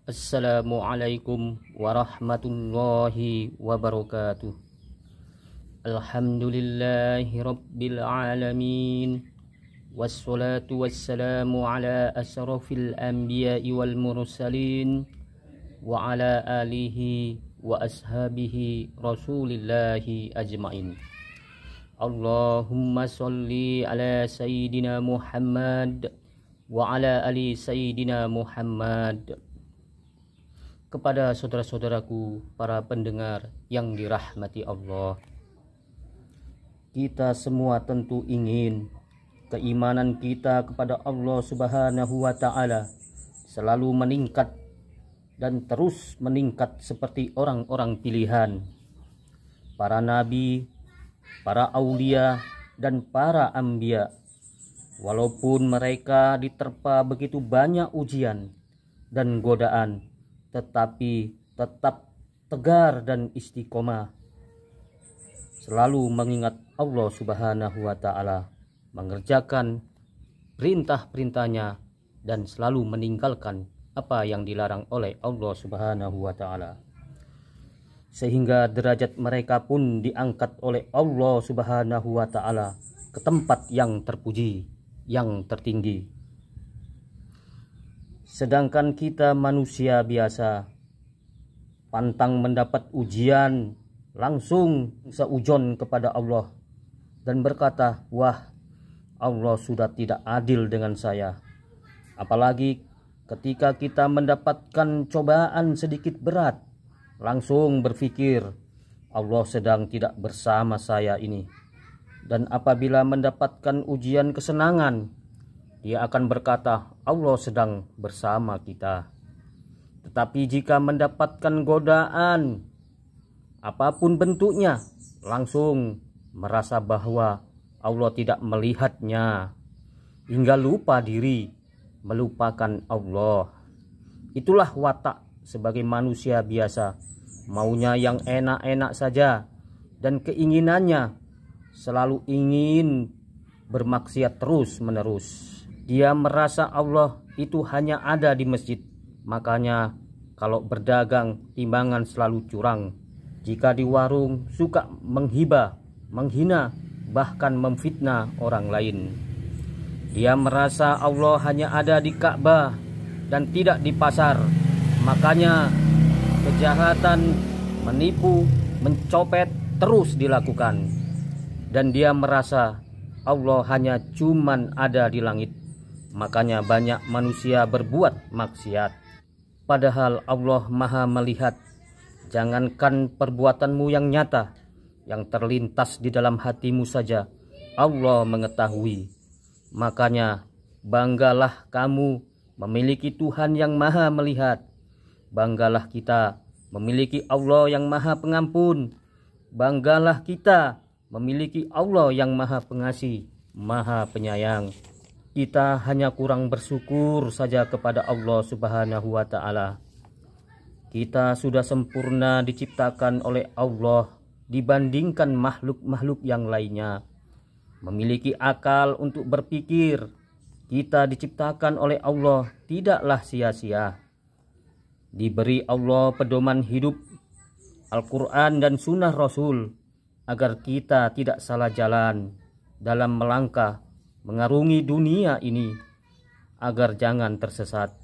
Assalamualaikum warahmatullahi wabarakatuh. Alhamdulillahi rabbil alamin. Wassalatu wassalamu ala asrafil anbiya'i wal mursalin wa ala alihi wa ashabihi rasulillahi ajma'in. Allahumma salli ala sayyidina Muhammad wa ala ali sayyidina Muhammad. Kepada saudara-saudaraku para pendengar yang dirahmati Allah, kita semua tentu ingin keimanan kita kepada Allah Subhanahu wa Ta'ala selalu meningkat dan terus meningkat seperti orang-orang pilihan, para nabi, para aulia, dan para anbiya. Walaupun mereka diterpa begitu banyak ujian dan godaan, tetapi tetap tegar dan istiqomah, selalu mengingat Allah Subhanahu wa Ta'ala, mengerjakan perintah-perintahnya dan selalu meninggalkan apa yang dilarang oleh Allah Subhanahu wa Ta'ala, sehingga derajat mereka pun diangkat oleh Allah Subhanahu wa Ta'ala ke tempat yang terpuji, yang tertinggi. Sedangkan kita manusia biasa, pantang mendapat ujian, langsung seujon kepada Allah dan berkata, wah, Allah sudah tidak adil dengan saya. Apalagi ketika kita mendapatkan cobaan sedikit berat, langsung berpikir Allah sedang tidak bersama saya ini. Dan apabila mendapatkan ujian kesenangan, dia akan berkata Allah sedang bersama kita. Tetapi jika mendapatkan godaan apapun bentuknya, langsung merasa bahwa Allah tidak melihatnya, hingga lupa diri, melupakan Allah. Itulah watak sebagai manusia biasa, maunya yang enak-enak saja, dan keinginannya selalu ingin bermaksiat terus-menerus. Dia merasa Allah itu hanya ada di masjid, makanya kalau berdagang timbangan selalu curang. Jika di warung suka menghibah, menghina, bahkan memfitnah orang lain. Dia merasa Allah hanya ada di Ka'bah dan tidak di pasar, makanya kejahatan, menipu, mencopet terus dilakukan. Dan dia merasa Allah hanya cuman ada di langit, makanya banyak manusia berbuat maksiat. Padahal Allah Maha melihat. Jangankan perbuatanmu yang nyata, yang terlintas di dalam hatimu saja Allah mengetahui. Makanya banggalah kamu memiliki Tuhan yang Maha melihat. Banggalah kita memiliki Allah yang Maha pengampun. Banggalah kita memiliki Allah yang Maha pengasih, Maha penyayang. Kita hanya kurang bersyukur saja kepada Allah Subhanahu wa Ta'ala. Kita sudah sempurna diciptakan oleh Allah dibandingkan makhluk-makhluk yang lainnya. Memiliki akal untuk berpikir. Kita diciptakan oleh Allah tidaklah sia-sia. Diberi Allah pedoman hidup, Al-Quran dan Sunnah Rasul, agar kita tidak salah jalan dalam melangkah mengarungi dunia ini, agar jangan tersesat.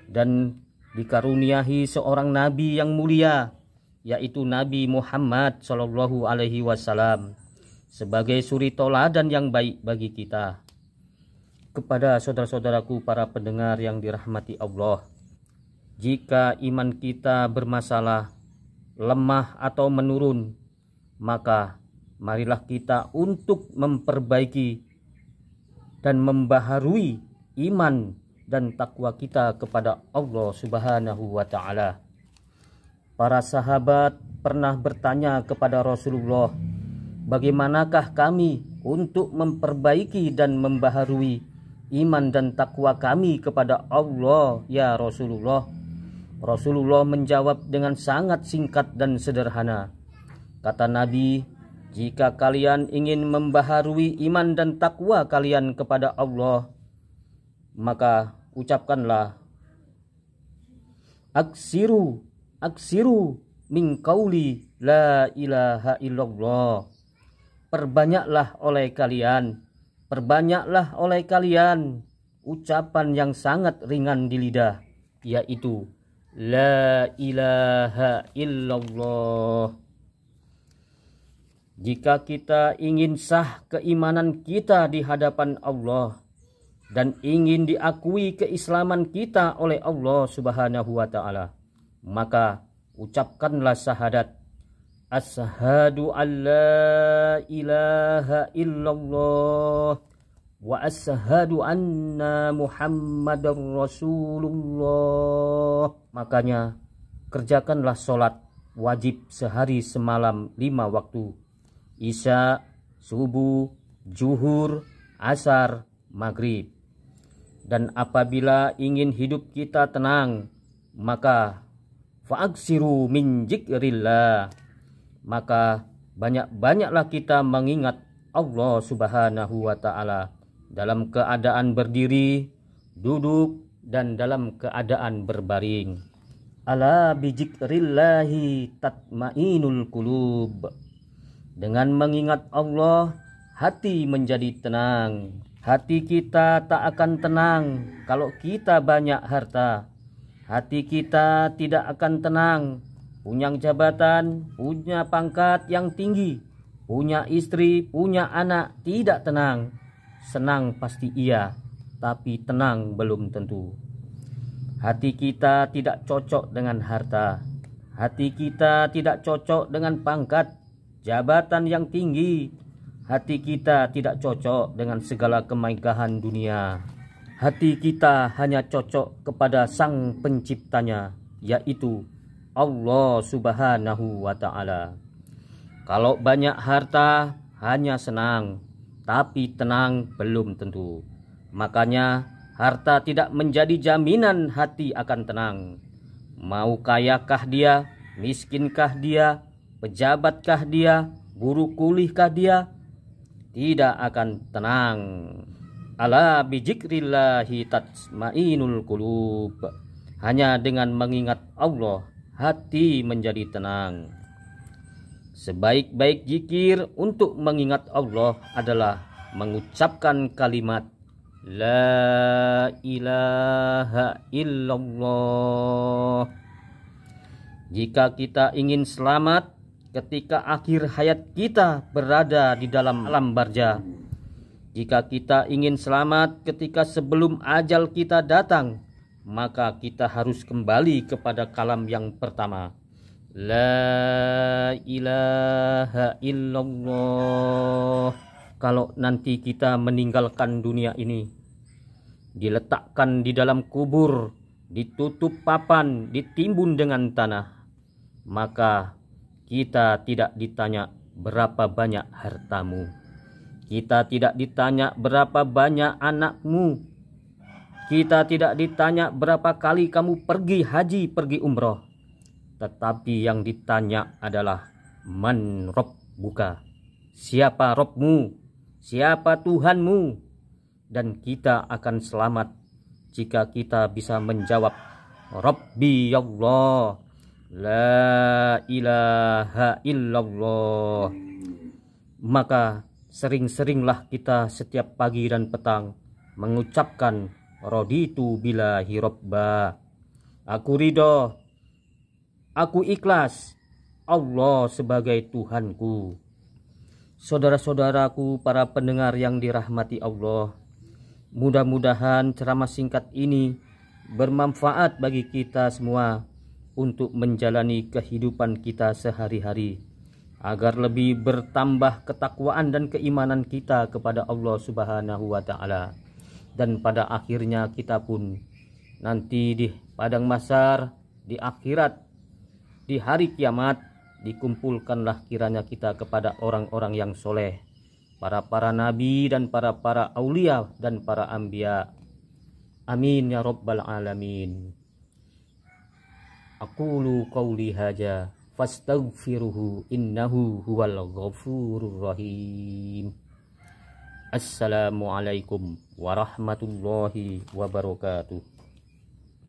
Dan dikaruniahi seorang nabi yang mulia, yaitu Nabi Muhammad Shallallahu Alaihi Wasallam, sebagai suri toladan yang baik bagi kita. Kepada saudara-saudaraku para pendengar yang dirahmati Allah, jika iman kita bermasalah, lemah atau menurun, maka marilah kita untuk memperbaiki dan membaharui iman dan takwa kita kepada Allah Subhanahu wa Ta'ala. Para sahabat pernah bertanya kepada Rasulullah, bagaimanakah kami untuk memperbaiki dan membaharui iman dan takwa kami kepada Allah ya Rasulullah? Rasulullah menjawab dengan sangat singkat dan sederhana. Kata Nabi, jika kalian ingin membaharui iman dan takwa kalian kepada Allah, maka ucapkanlah, Aksiru, aksiru min qauli la ilaha illallah. Perbanyaklah oleh kalian ucapan yang sangat ringan di lidah, yaitu la ilaha illallah. Jika kita ingin sah keimanan kita di hadapan Allah dan ingin diakui keislaman kita oleh Allah Subhanahu wa taala, maka ucapkanlah syahadat asyhadu an la ilaha illallah wa asyhadu anna Muhammadar Rasulullah. Makanya kerjakanlah sholat wajib sehari semalam 5 waktu. Isya, subuh, zuhur, asar, maghrib. Dan apabila ingin hidup kita tenang, maka fa'aksiru min zikrillah. Maka banyak-banyaklah kita mengingat Allah Subhanahu wa taala dalam keadaan berdiri, duduk, dan dalam keadaan berbaring. Ala bi zikrillahi tatmainul qulub. Dengan mengingat Allah, hati menjadi tenang. Hati kita tak akan tenang kalau kita banyak harta. Hati kita tidak akan tenang punya jabatan, punya pangkat yang tinggi, punya istri, punya anak, tidak tenang. Senang pasti iya, tapi tenang belum tentu. Hati kita tidak cocok dengan harta. Hati kita tidak cocok dengan pangkat, jabatan yang tinggi. Hati kita tidak cocok dengan segala kemegahan dunia. Hati kita hanya cocok kepada Sang Penciptanya, yaitu Allah Subhanahu wa taala. Kalau banyak harta hanya senang, tapi tenang belum tentu. Makanya harta tidak menjadi jaminan hati akan tenang. Mau kayakah dia, miskinkah dia, pejabatkah dia, guru kulihkah dia, tidak akan tenang. Ala bi zikrillahi tatmainul qulub. Hanya dengan mengingat Allah, hati menjadi tenang. Sebaik-baik zikir untuk mengingat Allah adalah mengucapkan kalimat la ilaha illallah. Jika kita ingin selamat ketika akhir hayat kita berada di dalam alam barzah, jika kita ingin selamat ketika sebelum ajal kita datang, maka kita harus kembali kepada kalam yang pertama, la ilaha illallah. Kalau nanti kita meninggalkan dunia ini, diletakkan di dalam kubur, ditutup papan, ditimbun dengan tanah, maka kita tidak ditanya berapa banyak hartamu. Kita tidak ditanya berapa banyak anakmu. Kita tidak ditanya berapa kali kamu pergi haji, pergi umroh. Tetapi yang ditanya adalah man rabbuka. Siapa Robmu? Siapa Tuhanmu? Dan kita akan selamat jika kita bisa menjawab Rabbi Allah, la ilaha illallah. Maka sering-seringlah kita setiap pagi dan petang mengucapkan raditu billahi robba. Aku ridho, aku ikhlas, Allah sebagai Tuhanku. Saudara-saudaraku, para pendengar yang dirahmati Allah, mudah-mudahan ceramah singkat ini bermanfaat bagi kita semua untuk menjalani kehidupan kita sehari-hari, agar lebih bertambah ketakwaan dan keimanan kita kepada Allah Subhanahu wa taala. Dan pada akhirnya kita pun nanti di padang mahsyar, di akhirat, di hari kiamat, dikumpulkanlah kiranya kita kepada orang-orang yang soleh, para nabi dan para aulia dan para anbiya. Amin ya rabbal alamin. Aqulu qawli hadza fastaghfiruhu innahu huwal ghafurur rahim. Assalamualaikum warahmatullahi wabarakatuh.